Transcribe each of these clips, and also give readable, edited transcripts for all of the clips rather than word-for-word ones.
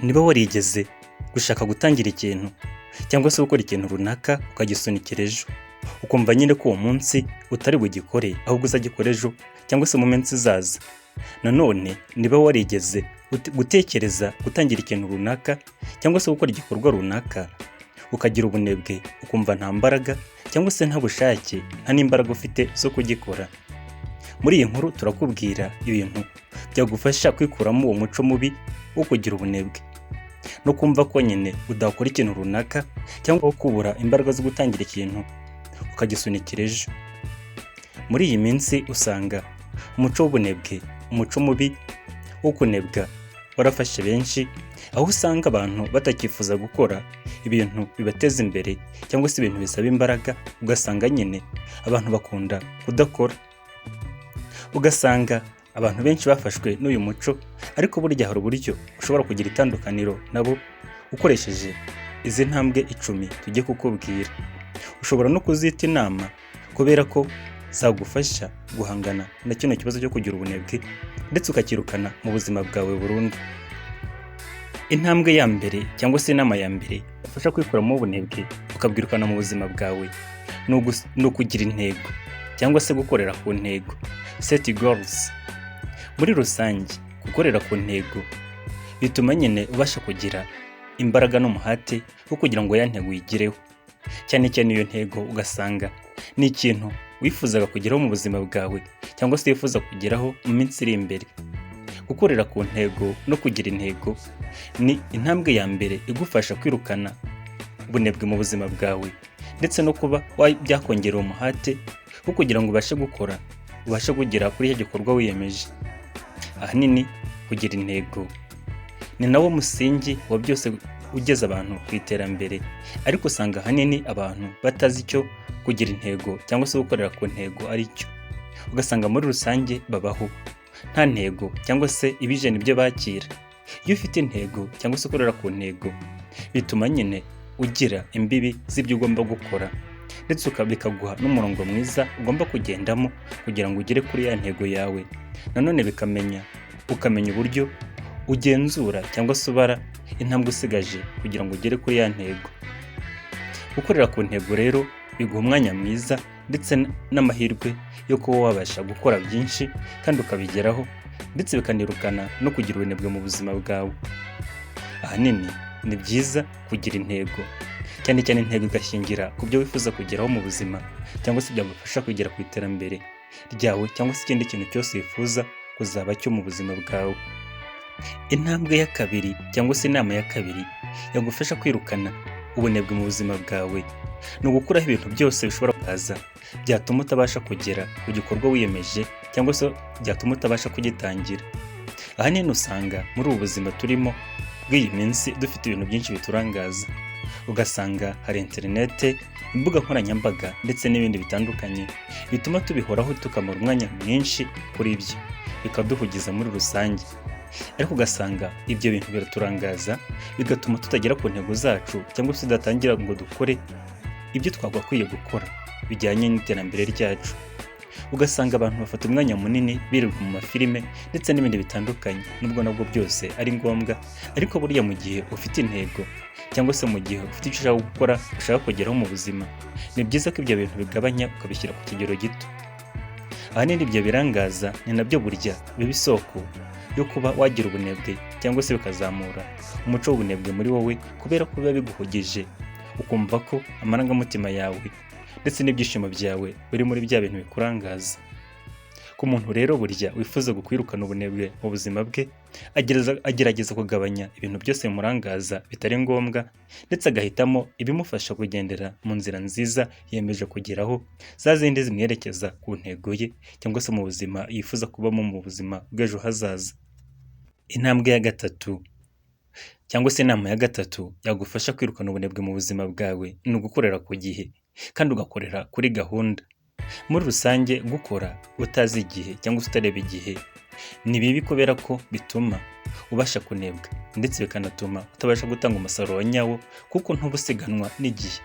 Niba warigeze gushaka gutangira ikintu cyangwa se gukora ikintu runaka ukagisunikira ejo, ukumva nyine ko uwo munsi utari bugikore ahubwo uzagikora ejo cyangwa se mu minsi izaza. Nanone niba warigeze gutekereza gutangira ikintu runaka cyangwa se gukora igikorwa runaka, ukagira ubunebwe ukumva nta mbaraga cyangwa se nta bushake, nta n'imbaraga ufite zo kugikora. Muri iyi nkuru turakubwira ibintu byagufasha kwikuramo uwo muco mubi wo kugira ubunebwe no kumva ko nyine udakora ikintu runaka cyangwa kubura imbaraga zo gutangira ikintu ukagisunikira ejo. Muri iyi minsi usanga umuco w'ubunebwe, umuco mubi wo kunebwa warafashe benshi, aho usanga abantu batakifuza gukora ibintu bibateza imbere cyangwa se ibintu bisaba imbaraga, ugasanga nyine abantu bakunda kudakora. Ugasanga abantu benshi bafashwe n'uyu muco, ariko burya hari uburyo ushobora kugira itandukaniro nabo ukoresheje izi ntambwe 10 tujye kukubwira. Ushobora no kuzita inama kubera ko zagufasha guhangana na kino kibazo cyo kugira ubunebwe ndetse ukakirukana mu buzima bwawe burundu. Intambwe ya mbere cyangwa se inama ya mbere ufasha kwikuramo ubunebwe ukabwirukana mu buzima bwawe ni ukugira intego cyangwa se gukorera ku ntego, set goals. Muri rusange gukorera ku ntego bituma nyine ubasha kugira imbaraga n'umuhate wo kugira ngo ya ntego uyigireho, cyane cyane iyo ntego ugasanga ni ikintu wifuzaga kugeraho mu buzima bwawe cyangwa se wifuza kugeraho mu minsi iri imbere. Gukorera ku ntego no kugira intego ni intambwe ya mbere igufasha kwirukana ubunebwe mu buzima bwawe ndetse no kuba byakongera umuhate wo kugira ngo ubashe gukora, ubashe kugera kuri icyo gikorwa wiyemeje. Ahanini kugira intego ni nawo musingi wa byose ugeza abantu ku iterambere, ariko usanga ahanini abantu batazi icyo kugira intego cyangwa se gukorera ku ntego ari cyo. Ugasanga muri rusange babaho nta ntego cyangwa se ibijeni ibyo bakira. Iyo ufite intego cyangwa se ukorera ku ntego bituma nyine ugira imbibi z'ibyo ugomba gukora ndetse bikaguha n'umurongo mwiza ugomba kugendamo kugira ngo ugere kuri ya ntego yawe. Nanone ukamenya uburyo ugenzura cyangwa se ubara intambwe usigaje kugira ngo ugere kuri ya ntego. Gukorera ku ntego rero biguha umwanya mwiza ndetse n'amahirwe yo kuba wabasha gukora byinshi kandi ukabigeraho, ndetse bikanirukana no kugira ubunebwe mu buzima bwawe. Ahanini ni byiza kugira intego, cyane cyane intego igashingira ku byo wifuza kugeraho mu buzima cyangwa se byagufasha kugera ku iterambere ryawe cyangwa se ikindi kintu cyose wifuza kuzaba cyo mu buzima bwawe. Intambwe ya kabiri cyangwa se inama ya kabiri yagufasha kwirukana ubunebwe mu buzima bwawe ni ugukuraho ibintu byose bishobora kuza byatuma utabasha kugera ku gikorwa wiyemeje cyangwa se byatuma utabasha kugitangira. Ahanini usanga muri ubu buzima turimo bw'iyi minsi dufite ibintu byinshi biturangaza. Ugasanga hari interinete, imbuga nkoranyambaga ndetse n'ibindi bitandukanye bituma tubihoraho tukamara umwanya mwinshi kuri byo, bikaduhugiza muri rusange. Ariko ugasanga ibyo bintu biraturangaza bigatuma tutagera ku ntego zacu cyangwa se tudatangira ngo dukore ibyo twagakwiye gukora bijyanye n'iterambere ryacu. Ugasanga abantu bafata umwanya munini birirwa mu mafilime ndetse n'ibindi bitandukanye, nubwo nabwo byose ari ngombwa, ariko burya mu gihe ufite intego cyangwa se mu gihe ufite icyo ushaka gukora, ushaka kugeraho mu buzima, ni byiza ko ibyo bintu bigabanya ukabishyira ku kigero gito. Ahanini ibyo birangaza ni nabyo burya biba isoko yo kuba wagira ubunebwe cyangwa se bikazamura umuco w'ubunebwe muri wowe, kubera ko biba biguhugije ukumva ko amarangamutima yawe ndetse n'ibyishimo byawe biri muri bya bintu bikurangaza. Ku muntu rero burya wifuza gukwirukana ubunebwe mu buzima bwe, agerageza kugabanya ibintu byose bimurangaza bitari ngombwa ndetse agahitamo ibimufasha kugendera mu nzira nziza yemeje kugeraho, za zindi zimwerekeza ku ntego ye cyangwa se mu buzima yifuza kubamo mu buzima bw'ejo hazaza. Intambwe ya gatatu cyangwa se inama ya gatatu yagufasha kwirukana ubunebwe mu buzima bwawe ni ugukorera ku gihe kandi ugakorera kuri gahunda. Muri rusange gukora utazi igihe cyangwa se utareba igihe ni bibi, kubera ko bituma ubasha kunebwa ndetse bikanatuma utabasha gutanga umusaruro wa nyawo kuko ntubusiganwa n'igihe.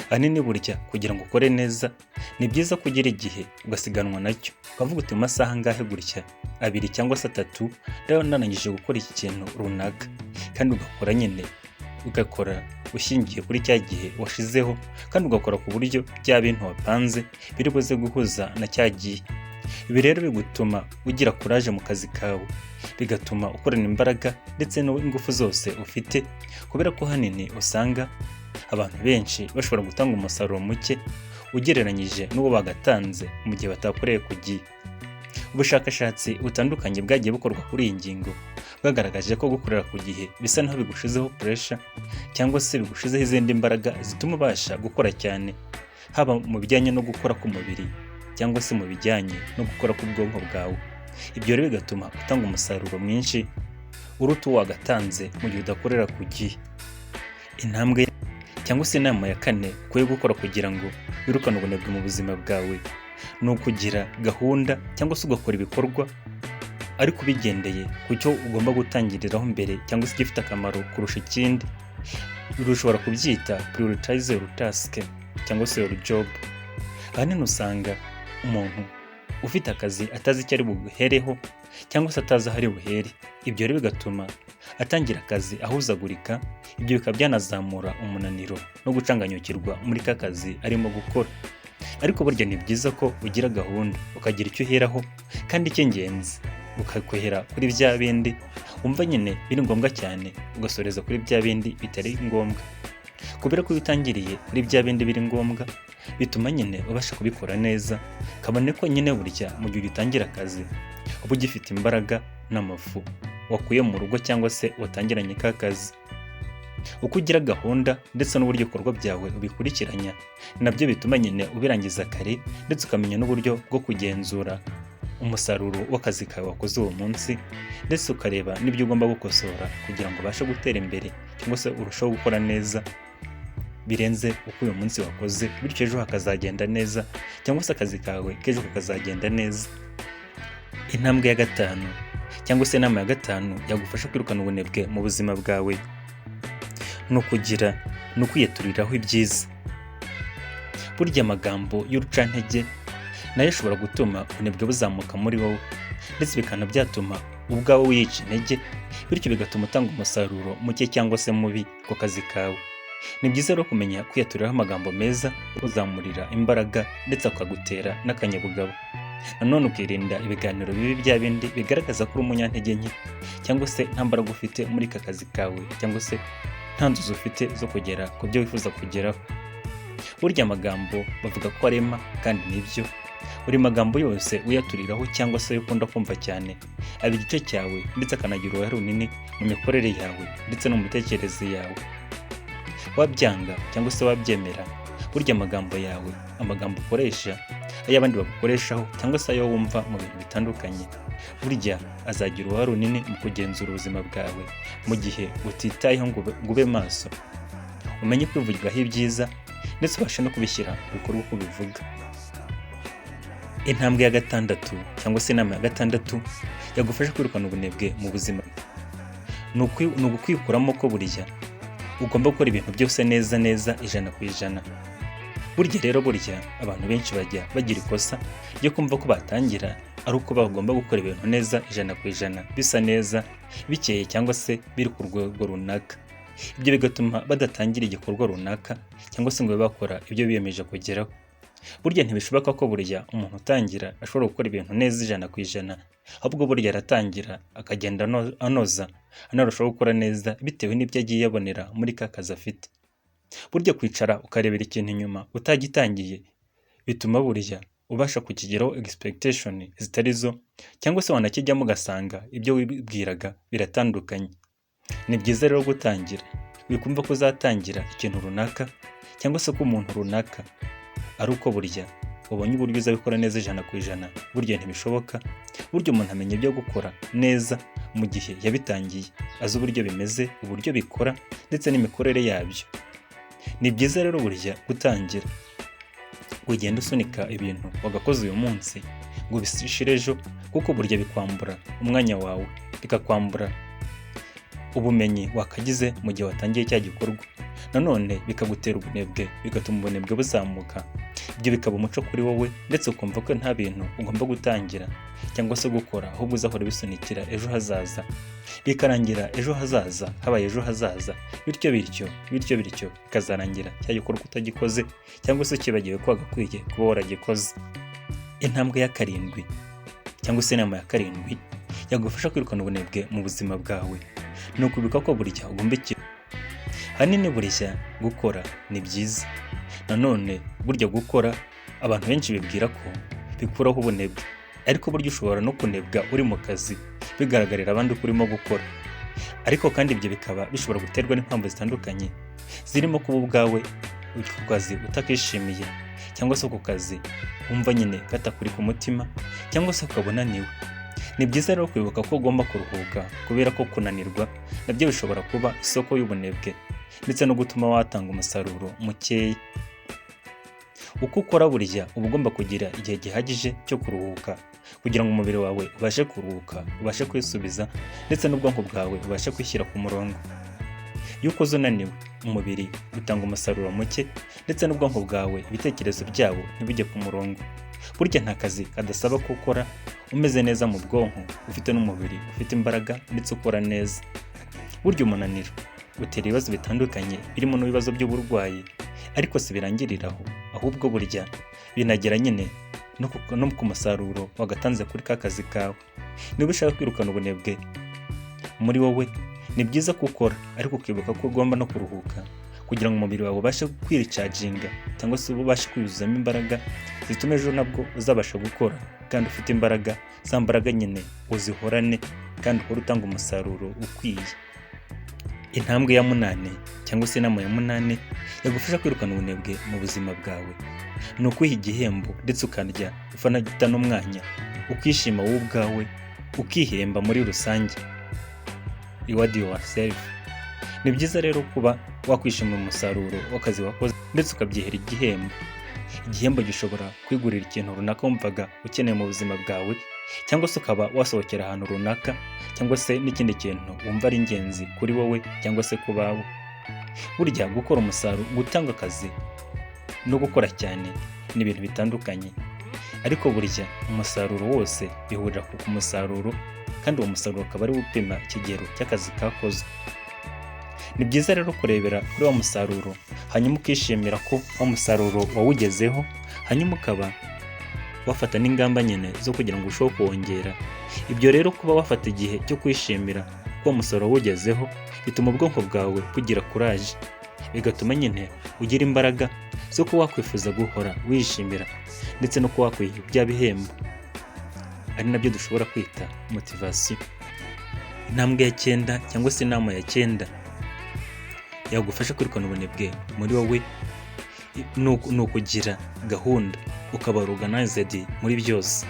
Ahanini burya kugira ngo ukore neza ni byiza kugira igihe ugasiganwa nacyo, ukavuga uti mu masaha angahe gutya 2 cyangwa se 3 rero ndanangije gukora iki kintu runaka. kandi ugakora nyine ugakora ushingiye kuri cya gihe washizeho, kandi ugakora ku buryo bya bintu wapanze biri buze guhuza na cya gihe. Ibi rero bigutuma ugira kuraje mu kazi kawe, bigatuma ukorana imbaraga ndetse n'ingufu zose ufite, kubera ko hanini usanga abantu benshi bashobora gutanga umusaruro muke ugereranyije n'uwo bagatanze mu gihe batakoreye ku gihe. Ubushakashatsi butandukanye bwagiye bukorwa kuri iyi ngingo bwagaragaje ko gukorera ku gihe bisa naho bigushizeho puresha cyangwa se bigushizeho izindi mbaraga zituma ubasha gukora cyane, haba mu bijyanye no gukora k'umubiri cyangwa se mu bijyanye no gukora k'ubwonko bwawe. Ibyo rero bigatuma utanga umusaruro mwinshi uruta uwo wagatanze mu gihe udakorera ku gihe. Intambwe cyangwa se inama ya kane ukwiye gukora kugira ngo wirukane ubunebwe mu buzima bwawe ni ukugira gahunda cyangwa se ugakora ibikorwa ariko ubigendeye ku cyo ugomba gutangiriraho mbere cyangwa se igifite akamaro kurusha ikindi. Ushobora kubyita prioritize your task cyangwa se your job. Ahanini usanga umuntu ufite akazi atazi icyo ari buhereho cyangwa se atazi aho ari buhere. Ibyo rero bigatuma atangira akazi ahuzagurika, ibyo bikaba byanazamura umunaniro no gucanganyukirwa muri ka kazi arimo gukora. Ariko burya ni byiza ko ugira gahunda, ukagira icyo uheraho, kandi icy'ingenzi ukakwihera kuri bya bindi wumva nyine biri ngombwa cyane, ugasoreza kuri bya bindi bitari ngombwa. Kubera ko iyo utangiriye kuri bya bindi biri ngombwa bituma nyine ubasha kubikora neza, kabone ko nyine burya mu gihe ugitangira akazi uba ugifite imbaraga n'amafu wakuye mu rugo cyangwa se watangiranye ka kazi. Uko ugira gahunda ndetse n'uburyo ibikorwa byawe ubikurikiranya, nabyo bituma nyine ubirangiza kare, ndetse ukamenya n'uburyo bwo kugenzura umusaruro w'akazi kawe wakoze uwo munsi, ndetse ukareba n'ibyo ugomba gukosora kugira ngo ubashe gutera imbere cyangwa se urusheho gukora neza birenze uko uyu munsi wakoze, bityo ejo hakazagenda neza cyangwa se akazi kawe k'ejo kakazagenda neza. Intambwe ya gatanu cyangwa se inama ya gatanu yagufasha kwirukana ubunebwe mu buzima bwawe ni ukwiyaturiraho ibyiza. Burya amagambo y'urucantege nayo ashobora gutuma ubunebwe buzamuka muri wowe, ndetse bikana byatuma ubwawe wiyica intege, bityo bigatuma utanga umusaruro muke cyangwa se mubi ku kazi kawe. Ni byiza rero kumenya kwiyaturiraho amagambo meza uzamurira imbaraga ndetse akagutera n'akanyabugabo. Nanone ukirinda ibiganiro bibi bya bindi bigaragaza ko uri umunyantege nke cyangwa se nta mbaraga ufite muri ka kazi kawe, cyangwa se nta nzozi ufite zo kugera ku byo wifuza kugeraho. Burya amagambo bavuga ko arema, kandi nibyo. Buri magambo yose uyaturiraho cyangwa se ukunda kumva cyane aba igice cyawe, ndetse akanagira uruhare runini mu mikorere yawe ndetse no mu mitekerereze yawe. Wabyanga cyangwa se wabyemera, burya amagambo yawe, amagambo ukoresha, ay'abandi bagukoreshaho cyangwa se ayo wumva mu bintu bitandukanye, burya azagira uruhare runini mu kugenzura ubuzima bwawe mu gihe utitayeho ngo ube maso, umenye kwivugiraho ibyiza ndetse ubashe no kubishyira mu bikorwa uko bivuga. Intambwe ya gatandatu cyangwa se inama ya gatandatu yagufasha kwirukana ubunebwe mu buzima ni ugukwikuramo ko burya ugomba gukora ibintu byose neza 100%. Burya rero abantu benshi bajya bagira ikosa ryo kumva ko batangira ari uko bagomba gukora ibintu neza 100%, bisa neza, bikeye cyangwa se biri ku rwego runaka. Ibyo bigatuma badatangira igikorwa runaka cyangwa se ngo bakora ibyo biyemeje kugeraho. Burya ntibishoboka ko umuntu utangira ashobora gukora ibintu neza 100%, ahubwo burya aratangira akagenda anoza, anarushaho gukora neza bitewe n'ibyo agiye abonera muri ka kazi afite. Burya kwicara ukarebera ikintu inyuma utagitangiye bituma burya ubasha kukigeraho expectation zitari zo, cyangwa se wanakijyamo ugasanga ibyo wibwiraga biratandukanye. Ni byiza rero gutangira, wikumva ko uzatangira ikintu runaka cyangwa se ko umuntu runaka ari uko burya ubonye uburyo uzabikora neza 100%. Burya ntibishoboka. Burya umuntu amenya ibyo gukora neza mu gihe yabitangiye, azi uburyo bimeze, uburyo bikora ndetse n'imikorere yabyo. Ni byiza rero burya gutangira, ugenda usunika ibintu wagakoze uyu munsi ngo bisishire ejo, kuko burya bikwambura umwanya wawe, bikakwambura ubumenyi wakagize mu gihe watangiye cya gikorwa, nanone bikagutera ubunebwe, bigatuma ubunebwe buzamuka. Ibyo bikaba umuco kuri wowe ndetse ukumva ko nta bintu ugomba gutangira cyangwa se gukora, ahubwo uzahora bisunikira ejo hazaza, bikarangira ejo hazaza habaye ejo hazaza, bityo bikazarangira cya gikorwa utagikoze cyangwa se ukibagiwe ko wagakwiye kuba waragikoze. Intambwe ya karindwi cyangwa se inama ya karindwi yagufasha kwirukana ubunebwe mu buzima bwawe ni ukwibuka ko burya ugomba ikintu. Ahanini burya gukora ni byiza, nanone burya gukora abantu benshi bibwira ko bikuraho ubunebwe, ariko burya ushobora no kunebwa uri mu kazi bigaragarira abandi uko urimo gukora, ariko kandi ibyo bikaba bishobora guterwa n'impamvu zitandukanye, zirimo kuba ubwawe ku kazi utakishimiye, cyangwa se ku kazi wumva nyine katakuri ku mutima, cyangwa se ukaba unaniwe. Ni byiza rero kwibuka ko ugomba kuruhuka, kubera ko kunanirwa nabyo bishobora kuba isoko y'ubunebwe ndetse no gutuma watanga umusaruro mukeya. Uko ukora burya uba ugomba kugira igihe gihagije cyo kuruhuka kugira ngo umubiri wawe ubashe kuruhuka, ubashe kwisubiza ndetse n'ubwonko bwawe ubashe kwishyira ku murongo. Iyo ukoze unaniwe, umubiri utanga umusaruro muke ndetse n'ubwonko bwawe ibitekerezo byabo ntibijye ku murongo. Burya nta kazi kadasaba ko ukora umeze neza mu bwonko, ufite n'umubiri ufite imbaraga ndetse ukora neza. Burya umunaniro utera ibibazo bitandukanye birimo n'ibibazo by'uburwayi, ariko si birangirira aho, ahubwo burya binagera nyine no ku musaruro wagatanze kuri ka kazi kawe. Niba ushaka kwirukana ubunebwe muri wowe, ni byiza ko ukora, ariko ukibuka ko ugomba no kuruhuka kugira ngo umubiri wawe ubashe kwiricaginga cyangwa se ubashe kwiyuzuzamo imbaraga zituma ejo nabwo uzabasha gukora kandi ufite imbaraga, za mbaraga nyine uzihorane kandi uhore utanga umusaruro ukwiye. Intambwe ya 8 cyangwa se inama ya 8 yagufasha kwirukana ubunebwe mu buzima bwawe ni ukwiha igihembo ndetse ukarya ufanagita n'umwanya, ukishima wowe ubwawe, ukihemba muri rusange. Reward yourself. Ni byiza rero kuba wakwishimira umusaruro w'akazi wakoze ndetse ukabyihera igihembo. Igihembo gishobora kwigurira ikintu runaka wumvaga ukeneye mu buzima bwawe, cyangwa se ukaba wasohokera ahantu runaka, cyangwa se n'ikindi kintu wumva ari ingenzi kuri wowe cyangwa se ku bawe. Burya gukora umusaruro, gutanga akazi no gukora cyane ni ibintu bitandukanye, ariko burya umusaruro wose bihurira ku musaruro, kandi uwo musaruro ukaba ari upima ikigero cy'akazi kakozwe. Ni byiza rero kurebera kuri wa musaruro, hanyuma ukishimira ko wa musaruro wawugezeho, hanyuma ukaba wafata n'ingamba nyine zo kugira ngo urusheho kuwongera. Ibyo rero kuba wafata igihe cyo kwishimira ko wa musaruro wawugezeho bituma ubwonko bwawe bugira kuraje, bigatuma nyine ugira imbaraga zo kuba wakwifuza guhora wishimira ndetse no kuba wakwiha bya bihembo, ari nabyo dushobora kwita motivation. Intambwe ya 9 cyangwa se inama ya 9 yagufasha kwirukana ubunebwe muri wowe ni ukugira gahunda, ukaba organized muri byose,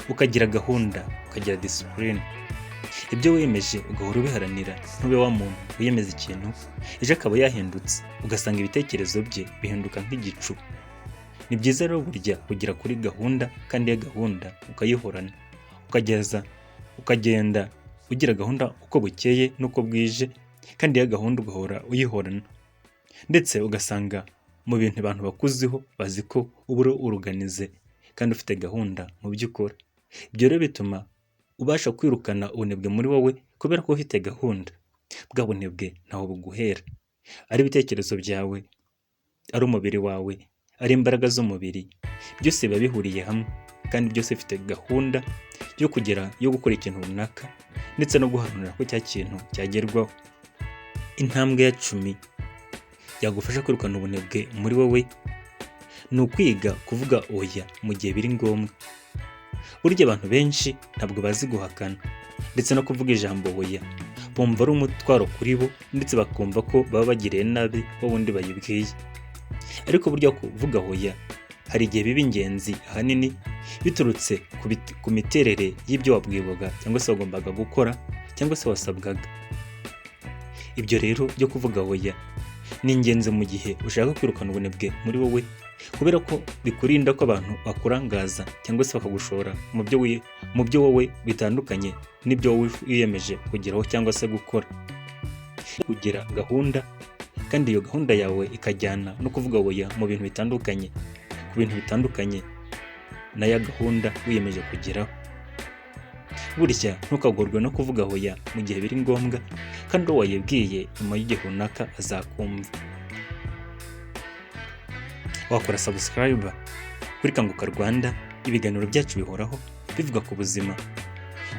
ukagira gahunda, ukagira discipline. Ibyo wiyemeje ugahora ubiharanira, ntube wa muntu wiyemeza ikintu ejo akaba yahindutse, ugasanga ibitekerezo bye bihinduka nk'igicu. Ni byiza rero burya kugira kuri gahunda, kandi ya gahunda ukayihorana, ukagenda ugira gahunda uko bukeye n'uko bwije, kandi ya gahunda ugahora uyihorana, ndetse ugasanga mu bintu abantu bakuziho bazi ko uba uruganize kandi ufite gahunda mu byo ukora. Ibyo rero bituma ubasha kwirukana ubunebwe muri wowe, kubera ko ufite gahunda. Bwa bunebwe ntaho buguhera, ari ibitekerezo byawe, ari umubiri wawe, ari imbaraga z'umubiri, byose biba bihuriye hamwe, kandi byose bifite gahunda yo gukora ikintu runaka ndetse no guharanira ko cya kintu cyagerwaho. Intambwe ya 10 yagufasha kwirukana ubunebwe muri wowe ni ukwiga kuvuga oya mu gihe biri ngombwa. Burya abantu benshi ntabwo bazi guhakana ndetse no kuvuga ijambo oya, bumva ari umutwaro kuri bo ndetse bakumva ko baba bagiriye nabi bo wundi bayibwiye. Ariko burya kuvuga oya hari igihe biba ingenzi, ahanini biturutse ku miterere y'ibyo wabwirwaga cyangwa se wagombaga gukora cyangwa se wasabwaga. Ibyo rero byo kuvuga oya ni ingenzi mu gihe ushaka kwirukana ubunebwe muri wowe, kubera ko bikurinda ko abantu bakurangaza cyangwa se bakagushora mu byo wowe bitandukanye n'ibyo wowe wiyemeje kugeraho cyangwa se gukora. Kugira gahunda kandi iyo gahunda yawe ikajyana no kuvuga oya mu bintu bitandukanye, ku bintu bitandukanye na ya gahunda wiyemeje kugeraho. Burya ntukagorwe no kuvuga oya mu gihe biri ngombwa, kandi uwo wayibwiye nyuma y'igihe runaka azakumva. Wakora subscribe kuri Kanguka Rwanda, ibiganiro byacu bihoraho bivuga ku buzima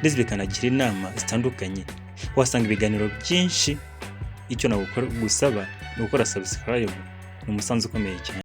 ndetse bikanagira inama zitandukanye. Wasanga ibiganiro byinshi, icyo nagusaba ni gukora subscribe, ni umusanzu ukomeye cyane.